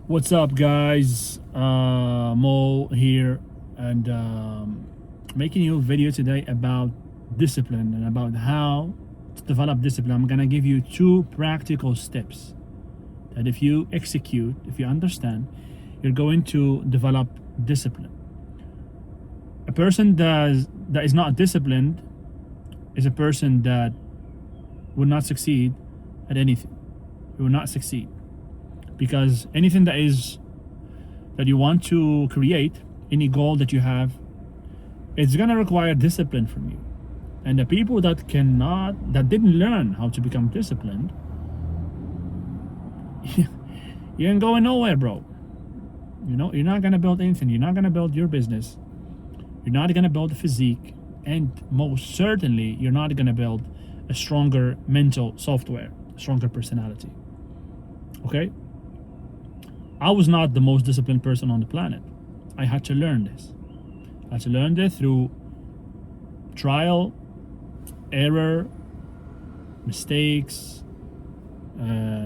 What's up, guys? Mo here, and making you a video today about discipline and about how to develop discipline. I'm gonna give you two practical steps that if you execute, if you understand, you're going to develop discipline. A person that is not disciplined is a person that will not succeed at anything. He will not succeed. Because anything that you want to create, any goal that you have, it's gonna require discipline from you. And the people that didn't learn how to become disciplined, you ain't going nowhere, bro. You know, you're not gonna build anything. You're not gonna build your business. You're not gonna build a physique, and most certainly, you're not gonna build a stronger mental software, a stronger personality. Okay? I was not the most disciplined person on the planet. I had to learn this. I had to learn this through trial, error, mistakes,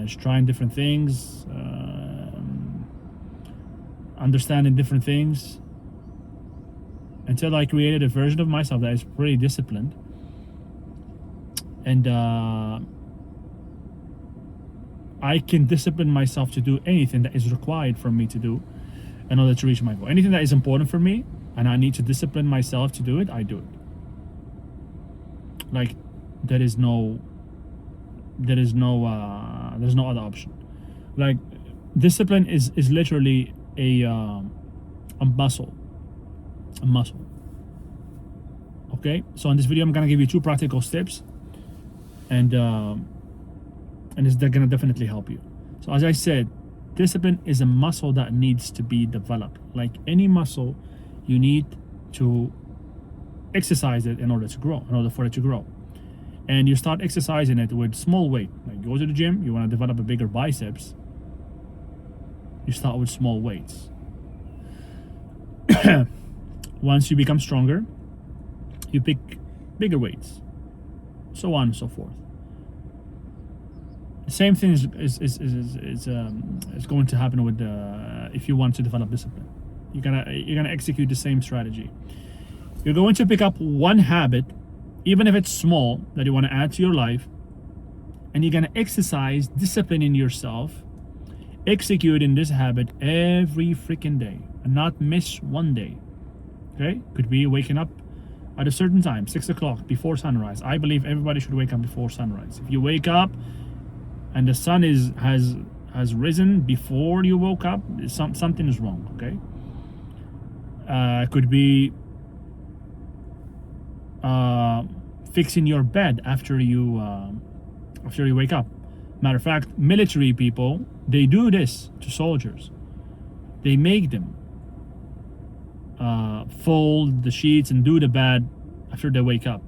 trying different things, understanding different things, until I created a version of myself that is pretty disciplined. And I can discipline myself to do anything that is required from me to do in order to reach my goal. Anything that is important for me and I need to discipline myself to do it, I do it. Like there's no other option. Like discipline is literally a muscle. A muscle. Okay? So in this video I'm gonna give you two practical steps, and they're gonna definitely help you. So as I said, discipline is a muscle that needs to be developed. Like any muscle, you need to exercise it in order for it to grow. And you start exercising it with small weight. Like go to the gym, you want to develop a bigger biceps, you start with small weights. Once you become stronger, you pick bigger weights, so on and so forth. The same thing is going to happen with if you want to develop discipline. You're gonna execute the same strategy. You're going to pick up one habit, even if it's small, that you want to add to your life, and you're gonna exercise discipline in yourself, executing this habit every freaking day, and not miss one day. Okay? Could be waking up at a certain time, 6 o'clock, before sunrise. I believe everybody should wake up before sunrise. If you wake up and the sun has risen before you woke up, something is wrong. Okay? Could be fixing your bed after you wake up. Matter of fact, military people, they do this to soldiers. They make them fold the sheets and do the bed after they wake up.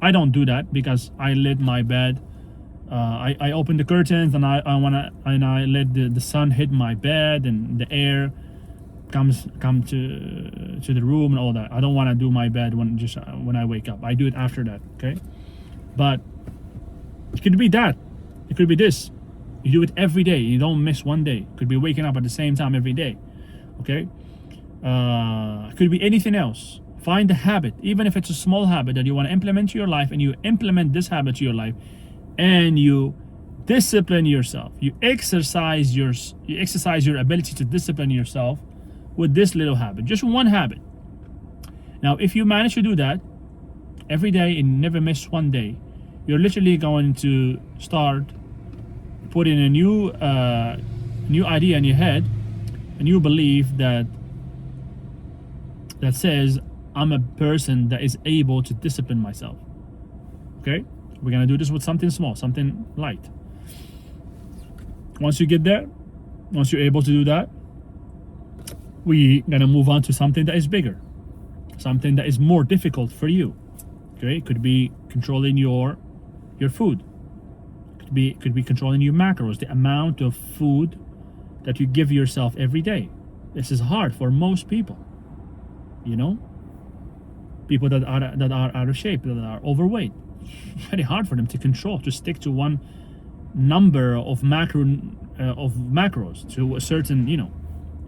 I don't do that because I lit my bed. I open the curtains and I let the sun hit my bed and the air come to the room and all that. I don't want to do my bed when I wake up. I do it after that. Okay, but it could be that. It could be this. You do it every day. You don't miss one day. It could be waking up at the same time every day. Okay. It could be anything else. Find a habit, even if it's a small habit that you want to implement to your life, and you implement this habit to your life, and you discipline yourself. You exercise your ability to discipline yourself with this little habit, just one habit. Now, if you manage to do that every day and never miss one day, you're literally going to start putting a new idea in your head, a new belief that says, I'm a person that is able to discipline myself. Okay? We're gonna do this with something small, something light. Once you get there, once you're able to do that, we're gonna move on to something that is bigger, something that is more difficult for you. Okay? It could be controlling your food. Could be controlling your macros, the amount of food that you give yourself every day. This is hard for most people. You know, people that are out of shape, that are overweight. It's very hard for them to control, to stick to one number of macro of macros, to a certain,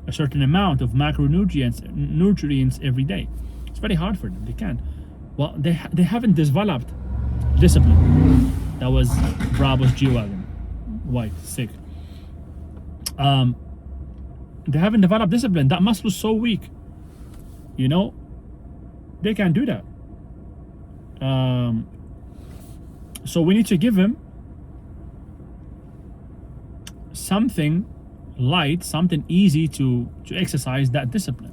a certain amount of nutrients every day. It's very hard for them. They can't. Well, they haven't developed discipline. That was Bravo's G-Wagon. White, sick. They haven't developed discipline. That muscle is so weak. They can't do that. So we need to give him something light, something easy to exercise that discipline.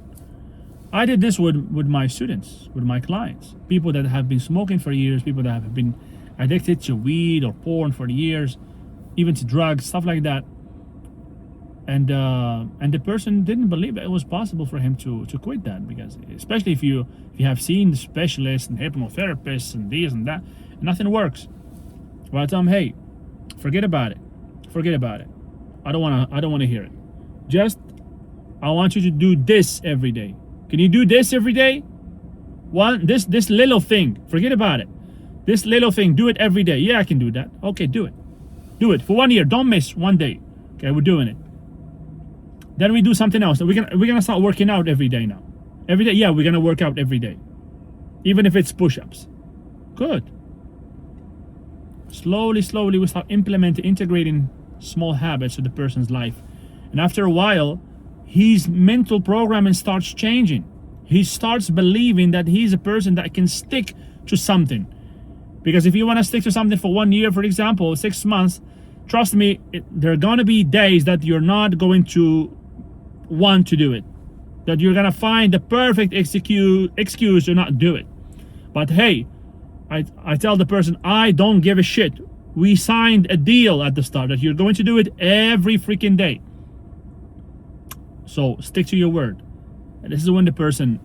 I did this with my students, with my clients, people that have been smoking for years, people that have been addicted to weed or porn for years, even to drugs, stuff like that. And the person didn't believe that it was possible for him to quit that, because especially if you have seen the specialists and hypnotherapists and this and that, nothing works. Well, I tell them, hey, forget about it. I don't wanna hear it. Just, I want you to do this every day. Can you do this every day? This little thing, forget about it. This little thing, do it every day. Yeah, I can do that. Okay, do it. Do it for 1 year. Don't miss one day. Okay, we're doing it. Then we do something else. We're gonna start working out every day now. Every day, yeah, we're gonna work out every day, even if it's push-ups. Good. Slowly, we start integrating small habits to the person's life, and after a while, his mental programming starts changing. He starts believing that he's a person that can stick to something. Because if you want to stick to something for 1 year, for example, 6 months, trust me, there are gonna be days that you're not going to want to do it, that you're gonna find the perfect excuse to not do it. But hey, I tell the person, I don't give a shit. We signed a deal at the start that you're going to do it every freaking day. So stick to your word. And this is when the person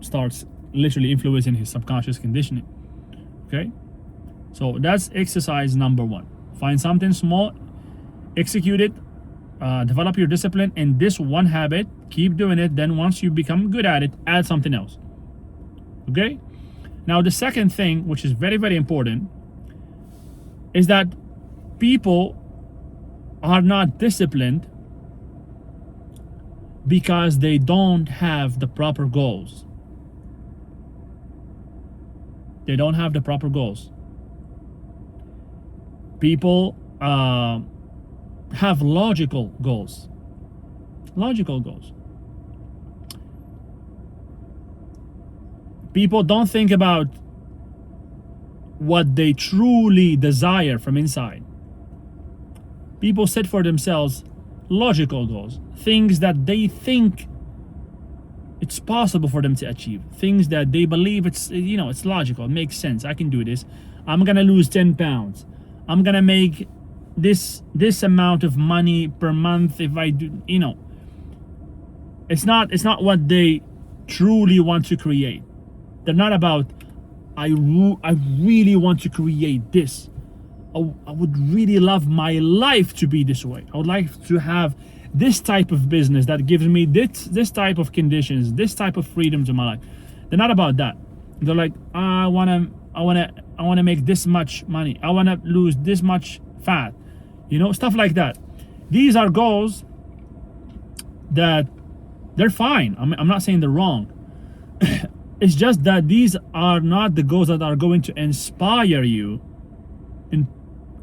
starts literally influencing his subconscious conditioning. Okay? So that's exercise number 1. Find something small, execute it, develop your discipline in this one habit, keep doing it. Then once you become good at it, add something else. Okay? Now the second thing, which is very, very important, is that people are not disciplined because they don't have the proper goals. They don't have the proper goals. People have logical goals. Logical goals. People don't think about what they truly desire from inside. People set for themselves logical goals, things that they think it's possible for them to achieve, things that they believe it's logical, it makes sense. I can do this. I'm gonna lose 10 pounds. I'm gonna make this amount of money per month if I do. It's not what they truly want to create. They're not about, I really want to create this. I would really love my life to be this way. I would like to have this type of business that gives me this type of conditions, this type of freedoms in my life. They're not about that. They're like, I wanna make this much money. I wanna lose this much fat. Stuff like that. These are goals that they're fine. I'm not saying they're wrong. It's just that these are not the goals that are going to inspire you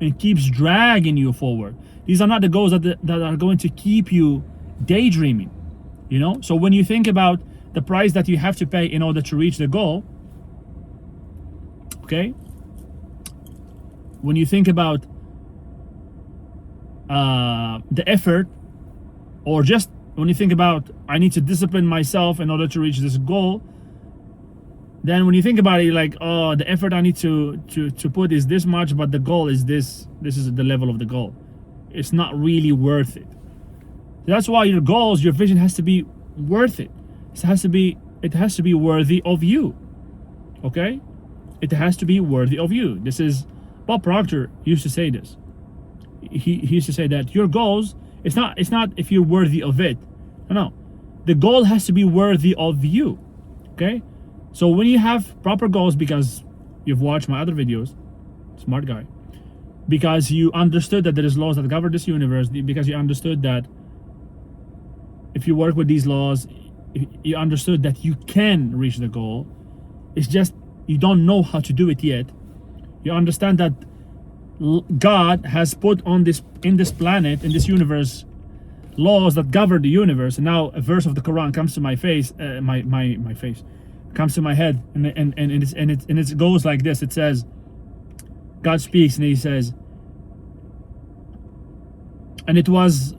and keeps dragging you forward. These are not the goals that are going to keep you daydreaming. So when you think about the price that you have to pay in order to reach the goal, okay, when you think about the effort, or just when you think about, I need to discipline myself in order to reach this goal, then when you think about it, you're like, oh, the effort I need to put is this much, but the goal is this. This is the level of the goal. It's not really worth it. That's why your goals, your vision has to be worth it. It has to be worthy of you. Okay? It has to be worthy of you. This is, Bob Proctor used to say this. He used to say that your goals, it's not if you're worthy of it. No. The goal has to be worthy of you. Okay? So when you have proper goals, because you've watched my other videos, smart guy, because you understood that there is laws that govern this universe, because you understood that if you work with these laws, you understood that you can reach the goal. It's just you don't know how to do it yet. You understand that God has put on this, in this planet, in this universe, laws that govern the universe. And now a verse of the Quran comes to my face, my face comes to my head, and it goes like this. It says, God speaks and he says, and it was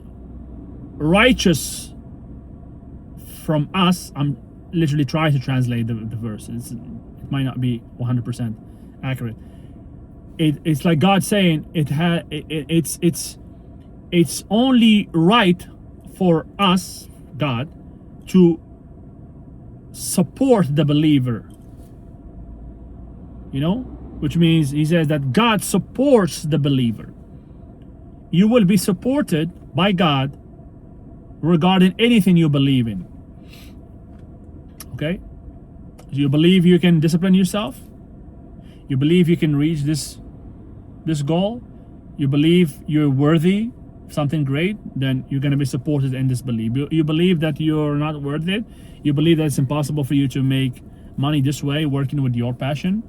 righteous from us. I'm literally trying to translate the verse. It might not be 100% accurate. It's like God saying it's only right for us, God, to support the believer. You know, which means he says that God supports the believer. You will be supported by God regarding anything you believe in. Okay? Do you believe you can discipline yourself? You believe you can reach this goal? You believe you're worthy of something great? Then you're going to be supported in this belief. You believe that you're not worth it? You believe that it's impossible for you to make money this way, working with your passion?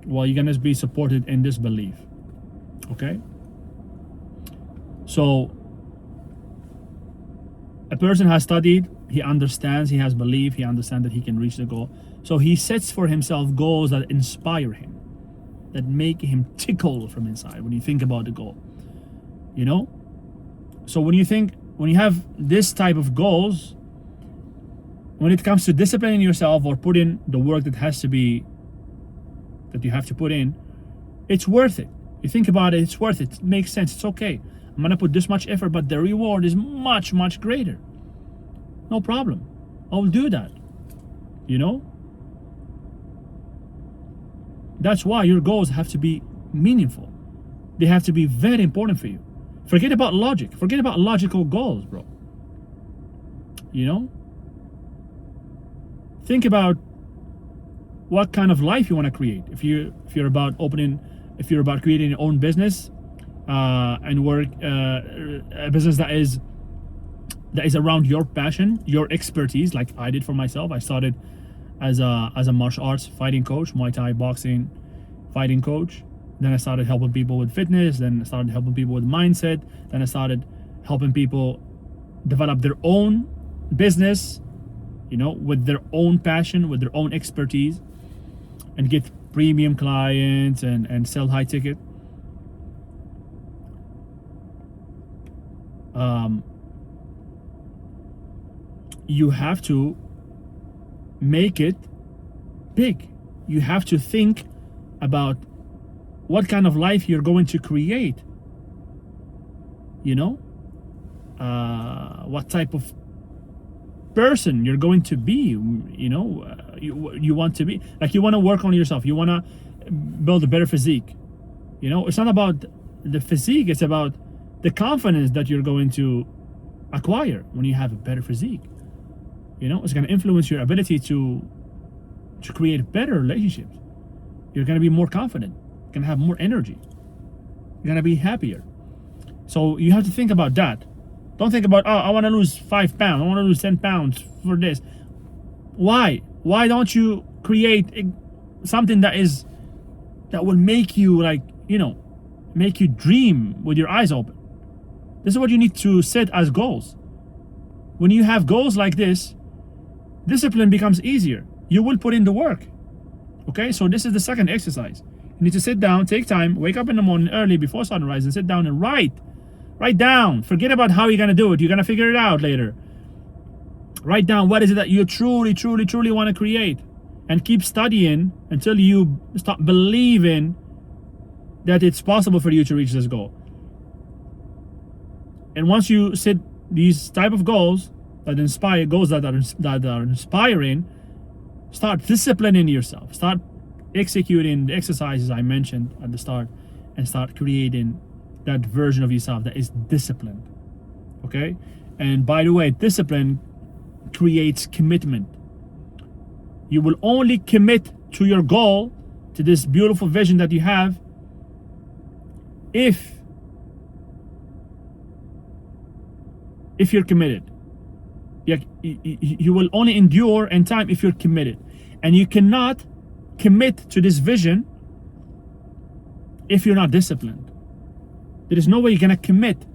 Well, you're going to be supported in this belief. Okay? So, a person has studied, he understands, he has belief, he understands that he can reach the goal. So he sets for himself goals that inspire him, that make him tickle from inside when you think about the goal. You know? So when you have this type of goals, when it comes to disciplining yourself or putting the work that you have to put in, it's worth it. You think about it, it's worth it. It makes sense. It's okay. I'm gonna put this much effort, but the reward is much, much greater. No problem. I will do that. You know? That's why your goals have to be meaningful. They have to be very important for you. Forget about logic. Forget about logical goals, bro. You know? Think about what kind of life you want to create. If you're about creating your own business, and work a business that is around your passion, your expertise, like I did for myself. I started as a martial arts fighting coach, Muay Thai boxing fighting coach. Then I started helping people with fitness. Then I started helping people with mindset. Then I started helping people develop their own business, you know, with their own passion, with their own expertise, and get premium clients and sell high ticket. You have to make it big. You have to think about what kind of life you're going to create. You know, what type of person you're going to be. You know, you want to be, like, you want to work on yourself. You want to build a better physique. You know, it's not about the physique. It's about the confidence that you're going to acquire when you have a better physique. You know, it's going to influence your ability to create better relationships. You're going to be more confident. You're going to have more energy. You're going to be happier. So you have to think about that. Don't think about, oh, I want to lose 5 pounds. I want to lose 10 pounds for this. Why? Why don't you create something that will make you, like, you know, make you dream with your eyes open? This is what you need to set as goals. When you have goals like this, discipline becomes easier. You will put in the work. Okay, so this is the second exercise. You need to sit down, take time, wake up in the morning early before sunrise and sit down and write. Write down. Forget about how you're going to do it. You're going to figure it out later. Write down what is it that you truly, truly, truly want to create. And keep studying until you start believing that it's possible for you to reach this goal. And once you set these type of goals that inspire, goals that are inspiring, start disciplining yourself. Start executing the exercises I mentioned at the start, and start creating that version of yourself that is disciplined. Okay? And by the way, discipline creates commitment. You will only commit to your goal, to this beautiful vision that you have, if you're committed. You will only endure in time if you're committed, and you cannot commit to this vision if you're not disciplined. There is no way you're gonna commit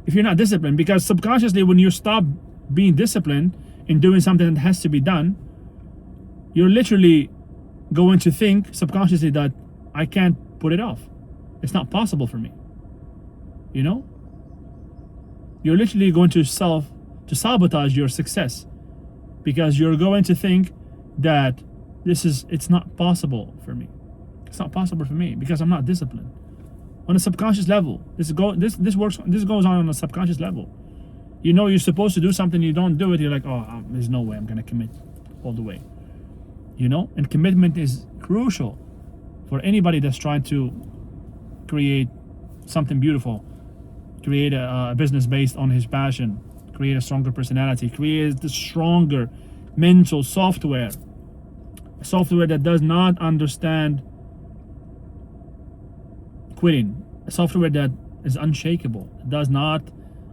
if you're not disciplined, because subconsciously, when you stop being disciplined in doing something that has to be done, you're literally going to think subconsciously that I can't put it off. It's not possible for me. You know? You're literally going to sabotage your success, because you're going to think that it's not possible for me. It's not possible for me because I'm not disciplined. On a subconscious level, this goes on a subconscious level. You know you're supposed to do something, you don't do it, you're like, oh, there's no way I'm gonna commit all the way. You know, and commitment is crucial for anybody that's trying to create something beautiful, create a business based on his passion, create a stronger personality, create the stronger mental software, a software that does not understand quitting, a software that is unshakable, does not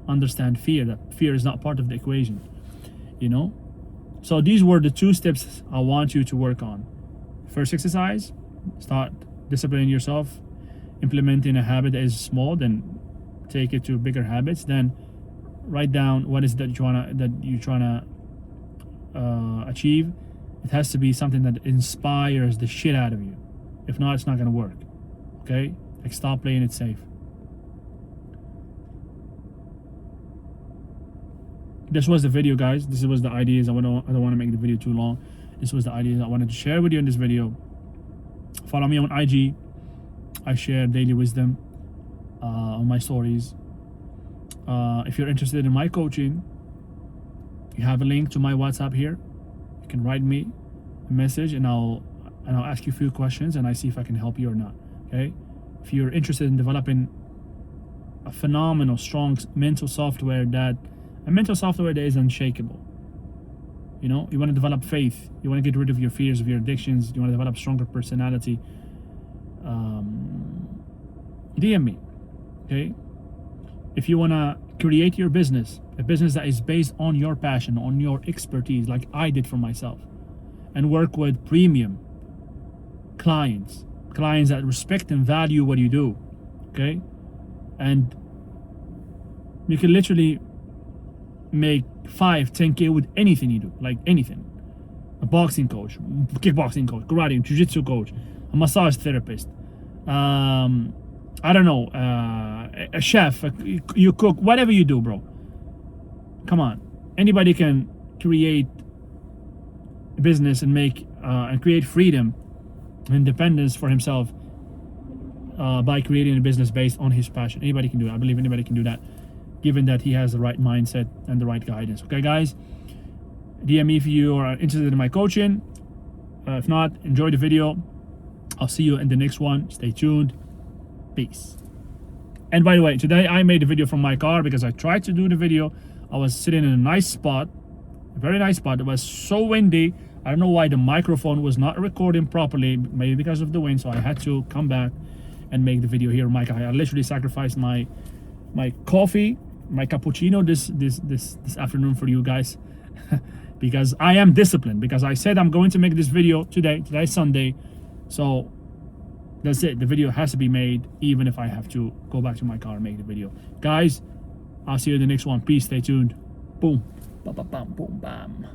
understand fear, that fear is not part of the equation, you know? So these were the 2 steps I want you to work on. First exercise, start disciplining yourself, implementing a habit that is small, then take it to bigger habits, then write down what is that you're trying to achieve. It has to be something that inspires the shit out of you. If not, it's not gonna work. Okay? Like, stop playing it safe. This was the video, guys. This was the ideas. I don't want to make the video too long. This was the ideas I wanted to share with you in this video. Follow me on IG. I share daily wisdom on my stories. If you're interested in my coaching, you have a link to my WhatsApp here. You can write me a message, and I'll ask you a few questions, and I see if I can help you or not. Okay? If you're interested in developing a phenomenal, strong mental software that is unshakable, you know, you want to develop faith, you want to get rid of your fears, of your addictions, you want to develop stronger personality, DM me. Okay? If you want to create your business, a business that is based on your passion, on your expertise, like I did for myself, and work with premium clients that respect and value what you do, okay? And you can literally make 5-10K with anything you do, like anything. A boxing coach, kickboxing coach, karate, jiu-jitsu coach, a massage therapist, I don't know, a chef, you cook, whatever you do, bro. Come on. Anybody can create a business and make and create freedom, independence for himself by creating a business based on his passion. Anybody can do it. I believe anybody can do that, given that he has the right mindset and the right guidance. Okay, guys, DM me if you are interested in my coaching. If not, enjoy the video. I'll see you in the next one. Stay tuned. Peace. And by the way, today I made a video from my car because I tried to do the video. I was sitting in a nice spot, a very nice spot. It was so windy. I don't know why the microphone was not recording properly, maybe because of the wind, so I had to come back and make the video here in my car. I literally sacrificed my coffee, my cappuccino this afternoon for you guys because I am disciplined, because I said I'm going to make this video today. Today's Sunday, so that's it. The video has to be made, even if I have to go back to my car and make the video. Guys, I'll see you in the next one. Peace. Stay tuned. Boom. Ba ba bam. Boom bam.